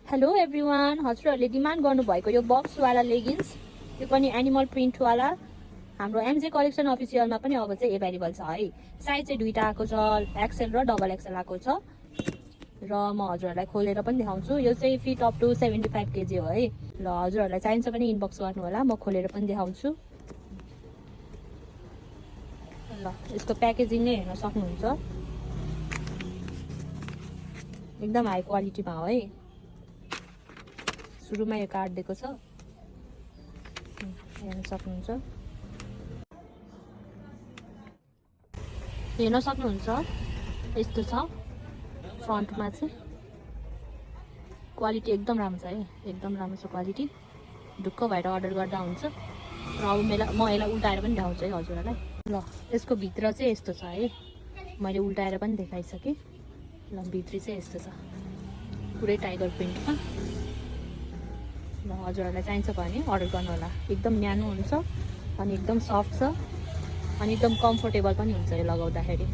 Hello everyone, हजुरहरूले demand गर्नुभएको यो बक्सवाला लेगिन्स, यो पनि एनिमल प्रिन्टवाला हाम्रो एमजे कलेक्सन अफिसियलमा पनि अब चाहिँ एभाइलेबल छ है। साइज चाहिँ दुईटा आएको छ, एक्सेल र डबल एक्सेल आएको छ र म हजुरहरूलाई खोलेर पनि देखाउँछु। यो चाहिँ फिट अप टु 75 केजी हो है। ल हजुरहरूलाई चाहिन्छ भने इनबक्स गर्नु होला, म खोलेर पनि देखाउँछु। ल यसको प्याकेजिङ नै हेर्न सक्नुहुन्छ, एकदम हाई क्वालिटीमा हो है। सुरुमा यो कार्ड दिएको छ, हेर्न सक्नुहुन्छ। हेर्न सक्नुहुन्छ यस्तो छ फ्रन्टमा चाहिँ। क्वालिटी एकदम राम्रो छ है, एकदम राम्रो छ क्वालिटी। ढुक्क भएर अर्डर गर्दा हुन्छ। र अब म यसलाई उल्टाएर पनि देखाउँछु है हजुरहरूलाई। ल यसको भित्र चाहिँ यस्तो छ है, मैले उल्टाएर पनि देखाइसकेँ। ल भित्री चाहिँ यस्तो छ, पुरै टाइगर प्रिन्टमा। ल हजुरहरूलाई चाहिन्छ भने अर्डर गर्नु होला। एकदम न्यानो हुन्छ अनि एकदम सफ्ट छ अनि एकदम कम्फोर्टेबल पनि हुन्छ यो लगाउँदाखेरि।